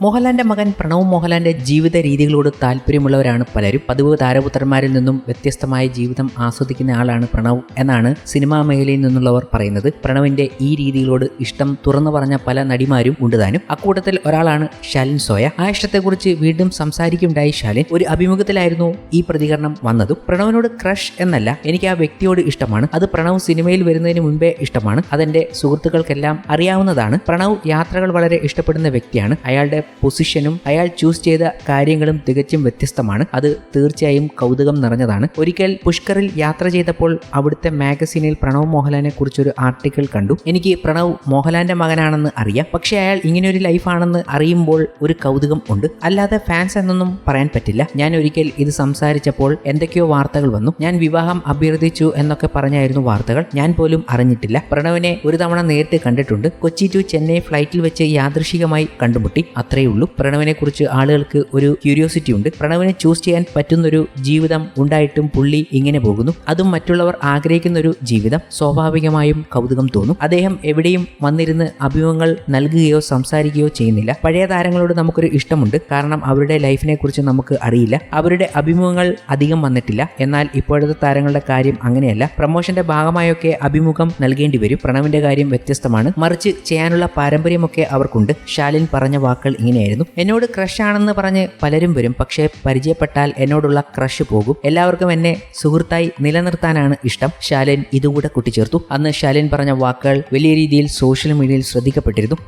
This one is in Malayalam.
മോഹൻലാലിന്റെ മകൻ പ്രണവ് മോഹൻലാലിന്റെ ജീവിത രീതികളോട് താല്പര്യമുള്ളവരാണ് പലരും. പതിവ് താരപുത്രന്മാരിൽ നിന്നും വ്യത്യസ്തമായ ജീവിതം ആസ്വദിക്കുന്ന ആളാണ് പ്രണവ് എന്നാണ് സിനിമാ മേഖലയിൽ നിന്നുള്ളവർ പറയുന്നത്. പ്രണവിന്റെ ഈ രീതികളോട് ഇഷ്ടം തുറന്നു പറഞ്ഞ പല നടിമാരും ഉണ്ടുതാനും. അക്കൂട്ടത്തിൽ ഒരാളാണ് ശാലിൻ സോയ. ആ ഇഷ്ടത്തെക്കുറിച്ച് വീണ്ടും സംസാരിക്കുകയുണ്ടായി ശാലിൻ. ഒരു അഭിമുഖത്തിലായിരുന്നു ഈ പ്രതികരണം വന്നതും. പ്രണവിനോട് ക്രഷ് എന്നല്ല, എനിക്ക് ആ വ്യക്തിയോട് ഇഷ്ടമാണ്. അത് പ്രണവ് സിനിമയിൽ വരുന്നതിന് മുൻപേ ഇഷ്ടമാണ്. അതെന്റെ സുഹൃത്തുക്കൾക്കെല്ലാം അറിയാവുന്നതാണ്. പ്രണവ് യാത്രകൾ വളരെ ഇഷ്ടപ്പെടുന്ന വ്യക്തിയാണ്. അയാളുടെ പൊസിഷനും അയാൾ ചൂസ് ചെയ്ത കാര്യങ്ങളും തികച്ചും വ്യത്യസ്തമാണ്. അത് തീർച്ചയായും കൗതുകം നിറഞ്ഞതാണ്. ഒരിക്കൽ പുഷ്കറിൽ യാത്ര ചെയ്തപ്പോൾ അവിടുത്തെ മാഗസീനിൽ പ്രണവ് മോഹൻലാലിനെ കുറിച്ചൊരു ആർട്ടിക്കിൾ കണ്ടു. എനിക്ക് പ്രണവ് മോഹൻലാലിന്റെ മകനാണെന്ന് അറിയാം, പക്ഷേ അയാൾ ഇങ്ങനെയൊരു ലൈഫാണെന്ന് അറിയുമ്പോൾ ഒരു കൗതുകം ഉണ്ട്. അല്ലാതെ ഫാൻസ് എന്നൊന്നും പറയാൻ പറ്റില്ല. ഞാൻ ഒരിക്കൽ ഇത് സംസാരിച്ചപ്പോൾ എന്തൊക്കെയോ വാർത്തകൾ വന്നു. ഞാൻ വിവാഹം അഭ്യർത്ഥിച്ചു എന്നൊക്കെ പറഞ്ഞായിരുന്നു വാർത്തകൾ. ഞാൻ പോലും അറിഞ്ഞിട്ടില്ല. പ്രണവിനെ ഒരു തവണ നേരിട്ട് കണ്ടിട്ടുണ്ട്. കൊച്ചി ടു ചെന്നൈ ഫ്ലൈറ്റിൽ വെച്ച് യാദൃശികമായി കണ്ടുമുട്ടി. അത്രയേ ഉള്ളൂ. പ്രണവിനെ കുറിച്ച് ആളുകൾക്ക് ഒരു ക്യൂരിയോസിറ്റി ഉണ്ട്. പ്രണവിനെ ചൂസ് ചെയ്യാൻ പറ്റുന്നൊരു ജീവിതം ഉണ്ടായിട്ടും പുള്ളി ഇങ്ങനെ പോകുന്നു. അതും മറ്റുള്ളവർ ആഗ്രഹിക്കുന്ന ഒരു ജീവിതം. സ്വാഭാവികമായും കൗതുകം തോന്നും. അദ്ദേഹം എവിടെയും വന്നിരുന്ന് അഭിമുഖങ്ങൾ നൽകുകയോ സംസാരിക്കുകയോ ചെയ്യുന്നില്ല. പഴയ താരങ്ങളോട് നമുക്കൊരു ഇഷ്ടമുണ്ട്, കാരണം അവരുടെ ലൈഫിനെ കുറിച്ച് നമുക്ക് അറിയില്ല. അവരുടെ അഭിമുഖങ്ങൾ അധികം വന്നിട്ടില്ല. എന്നാൽ ഇപ്പോഴത്തെ താരങ്ങളുടെ കാര്യം അങ്ങനെയല്ല. പ്രമോഷന്റെ ഭാഗമായൊക്കെ അഭിമുഖം നൽകേണ്ടി വരും. പ്രണവിന്റെ കാര്യം വ്യത്യസ്തമാണ്. മറിച്ച് ചെയ്യാനുള്ള പാരമ്പര്യമൊക്കെ അവർക്കുണ്ട്. ശാലിൻ പറഞ്ഞ വാക്കുകൾ ഇങ്ങനെയായിരുന്നു: എന്നോട് ക്രഷ് ആണെന്ന് പറഞ്ഞ് പലരും വരും, പക്ഷേ പരിചയപ്പെട്ടാൽ എന്നോടുള്ള ക്രഷ് പോകും. എല്ലാവർക്കും എന്നെ സുഹൃത്തായി നിലനിർത്താനാണ് ഇഷ്ടം. ശാലിൻ ഇതുകൂടെ കൂട്ടിച്ചേർത്തു. അന്ന് ശാലിൻ പറഞ്ഞ വാക്കുകൾ വലിയ രീതിയിൽ സോഷ്യൽ മീഡിയയിൽ ശ്രദ്ധിക്കപ്പെട്ടിരുന്നു.